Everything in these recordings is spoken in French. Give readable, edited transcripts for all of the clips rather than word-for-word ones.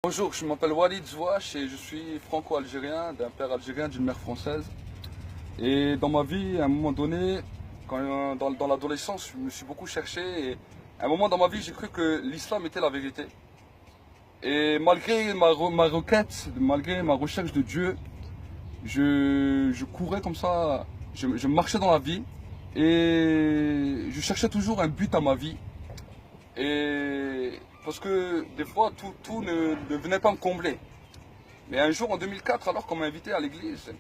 Bonjour, je m'appelle Walid Zouache et je suis franco-algérien, d'un père algérien, d'une mère française. Et dans ma vie, à un moment donné, dans l'adolescence, je me suis beaucoup cherché. Et à un moment dans ma vie, j'ai cru que l'islam était la vérité. Et malgré ma requête, malgré ma recherche de Dieu, je courais comme ça, je marchais dans la vie et je cherchais toujours un but à ma vie. Et parce que des fois, tout ne venait pas me combler. Mais un jour, en 2004, alors qu'on m'a invité à l'église,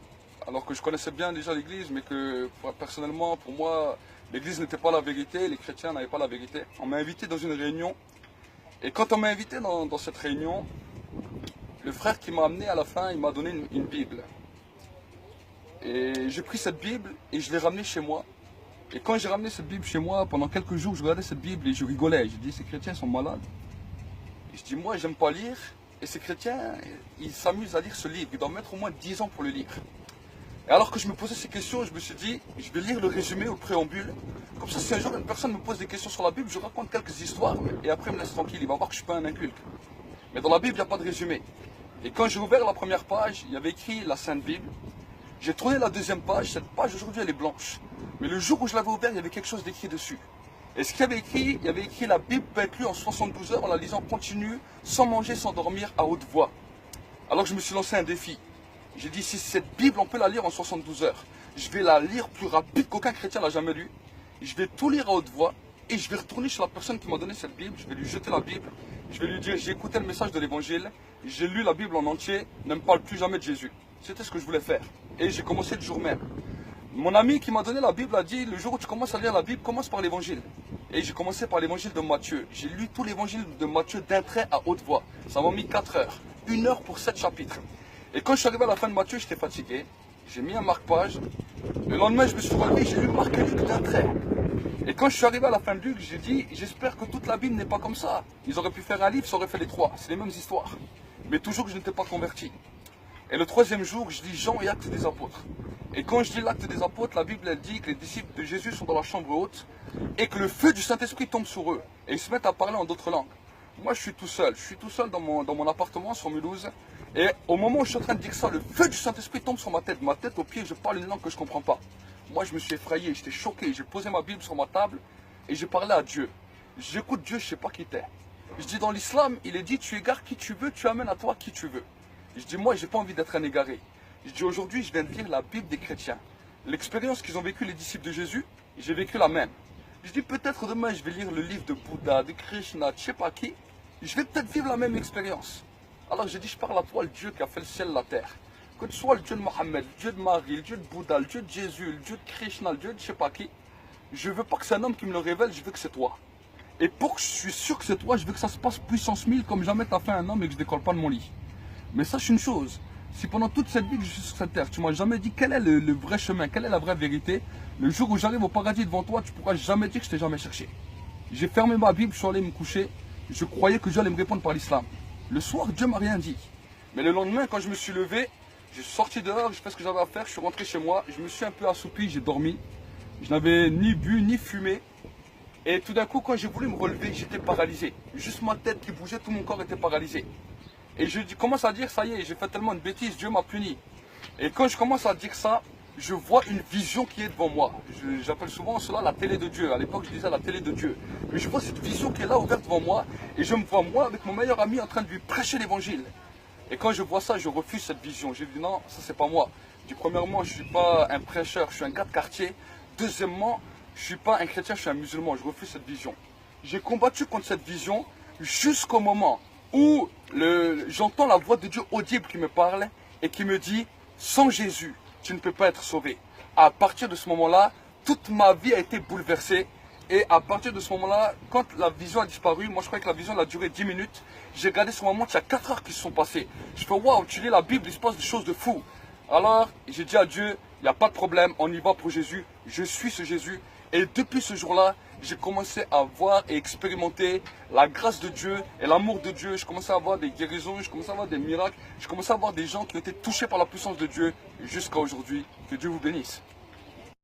alors que je connaissais bien déjà l'église, mais que personnellement, pour moi, l'église n'était pas la vérité, les chrétiens n'avaient pas la vérité, on m'a invité dans une réunion. Et quand on m'a invité dans cette réunion, le frère qui m'a amené à la fin, il m'a donné une Bible. Et j'ai pris cette Bible et je l'ai ramenée chez moi. Et quand j'ai ramené cette Bible chez moi, pendant quelques jours, je regardais cette Bible et je rigolais. J'ai dit, ces chrétiens sont malades. Et je dis, moi, j'aime pas lire. Et ces chrétiens, ils s'amusent à lire ce livre. Ils doivent mettre au moins 10 ans pour le lire. Et alors que je me posais ces questions, je me suis dit, je vais lire le résumé ou le préambule. Comme ça, si un jour une personne me pose des questions sur la Bible, je raconte quelques histoires et après, il me laisse tranquille. Il va voir que je ne suis pas un inculte. Mais dans la Bible, il n'y a pas de résumé. Et quand j'ai ouvert la première page, il y avait écrit la Sainte Bible. J'ai tourné la deuxième page. Cette page, aujourd'hui, elle est blanche. Mais le jour où je l'avais ouvert, il y avait quelque chose d'écrit dessus. Et ce qu'il y avait écrit, il y avait écrit la Bible peut être lue en 72 heures en la lisant continue, sans manger, sans dormir, à haute voix. Alors je me suis lancé un défi. J'ai dit, si cette Bible, on peut la lire en 72 heures, je vais la lire plus rapide qu'aucun chrétien l'a jamais lu. Je vais tout lire à haute voix et je vais retourner chez la personne qui m'a donné cette Bible. Je vais lui jeter la Bible. Je vais lui dire, j'ai écouté le message de l'évangile, j'ai lu la Bible en entier, ne me parle plus jamais de Jésus. C'était ce que je voulais faire. Et j'ai commencé le jour même. Mon ami qui m'a donné la Bible a dit, le jour où tu commences à lire la Bible, commence par l'évangile. Et j'ai commencé par l'évangile de Matthieu. J'ai lu tout l'évangile de Matthieu d'un trait à haute voix. Ça m'a mis 4 heures. 1 heure pour 7 chapitres. Et quand je suis arrivé à la fin de Matthieu, j'étais fatigué. J'ai mis un marque-page. Le lendemain, je me suis relevé, j'ai lu Marc et Luc d'un trait. Et quand je suis arrivé à la fin de Luc, j'ai dit, j'espère que toute la Bible n'est pas comme ça. Ils auraient pu faire un livre, ça aurait fait les 3. C'est les mêmes histoires. Mais toujours que je n'étais pas converti. Et le troisième jour, je lis Jean et Actes des Apôtres. Et quand je lis l'Acte des Apôtres, la Bible elle dit que les disciples de Jésus sont dans la chambre haute et que le feu du Saint-Esprit tombe sur eux. Et ils se mettent à parler en d'autres langues. Moi, je suis tout seul. Je suis tout seul dans mon appartement sur Mulhouse. Et au moment où je suis en train de dire ça, le feu du Saint-Esprit tombe sur ma tête. Ma tête au pied, je parle une langue que je ne comprends pas. Moi, je me suis effrayé, j'étais choqué. J'ai posé ma Bible sur ma table et j'ai parlé à Dieu. J'écoute Dieu, je ne sais pas qui t'es. Je dis, dans l'islam, il est dit, tu égares qui tu veux, tu amènes à toi qui tu veux. Je dis, moi, j'ai pas envie d'être un égaré. Je dis, aujourd'hui, je viens de lire la Bible des chrétiens. L'expérience qu'ils ont vécue les disciples de Jésus, j'ai vécu la même. Je dis, peut-être demain, je vais lire le livre de Bouddha, de Krishna, de je sais pas qui. Je vais peut-être vivre la même expérience. Alors j'ai dit, je parle à toi, le Dieu qui a fait le ciel et la terre. Que tu sois le Dieu de Mohammed, le Dieu de Marie, le Dieu de Bouddha, le Dieu de Jésus, le Dieu de Krishna, le Dieu de je sais pas qui. Je veux pas que c'est un homme qui me le révèle, je veux que c'est toi. Et pour que je suis sûr que c'est toi, je veux que ça se passe puissance 1000 comme jamais t'as fait un homme et que je décolle pas de mon lit. Mais sache une chose, si pendant toute cette vie que je suis sur cette terre, tu m'as jamais dit quel est le vrai chemin, quelle est la vraie vérité, le jour où j'arrive au paradis devant toi, tu pourras jamais dire que je t'ai jamais cherché. J'ai fermé ma Bible, je suis allé me coucher, je croyais que Dieu allait me répondre par l'islam. Le soir, Dieu m'a rien dit. Mais le lendemain, quand je me suis levé, je suis sorti dehors, j'ai fait ce que j'avais à faire, je suis rentré chez moi, je me suis un peu assoupi, j'ai dormi. Je n'avais ni bu, ni fumé. Et tout d'un coup, quand j'ai voulu me relever, j'étais paralysé. Juste ma tête qui bougeait, tout mon corps était paralysé. Et je commence à dire, ça y est, j'ai fait tellement de bêtises, Dieu m'a puni. Et quand je commence à dire ça, je vois une vision qui est devant moi. J'appelle souvent cela la télé de Dieu. À l'époque, je disais la télé de Dieu. Mais je vois cette vision qui est là, ouverte devant moi. Et je me vois, moi, avec mon meilleur ami, en train de lui prêcher l'évangile. Et quand je vois ça, je refuse cette vision. J'ai dit, non, ça, c'est pas moi. Je dis, premièrement, je ne suis pas un prêcheur, je suis un gars de quartier. Deuxièmement, je ne suis pas un chrétien, je suis un musulman. Je refuse cette vision. J'ai combattu contre cette vision jusqu'au moment où j'entends la voix de Dieu audible qui me parle et qui me dit, sans Jésus, tu ne peux pas être sauvé. À partir de ce moment-là, toute ma vie a été bouleversée. Et à partir de ce moment-là, quand la vision a disparu, moi je croyais que la vision a duré 10 minutes. J'ai regardé sur ma montre, il y a 4 heures qui se sont passées. Je fais, waouh, tu lis la Bible, il se passe des choses de fou. Alors, j'ai dit à Dieu, il n'y a pas de problème, on y va pour Jésus. Je suis ce Jésus. Et depuis ce jour-là, j'ai commencé à voir et expérimenter la grâce de Dieu et l'amour de Dieu. Je commençais à voir des guérisons, je commençais à voir des miracles. Je commençais à voir des gens qui ont été touchés par la puissance de Dieu jusqu'à aujourd'hui. Que Dieu vous bénisse.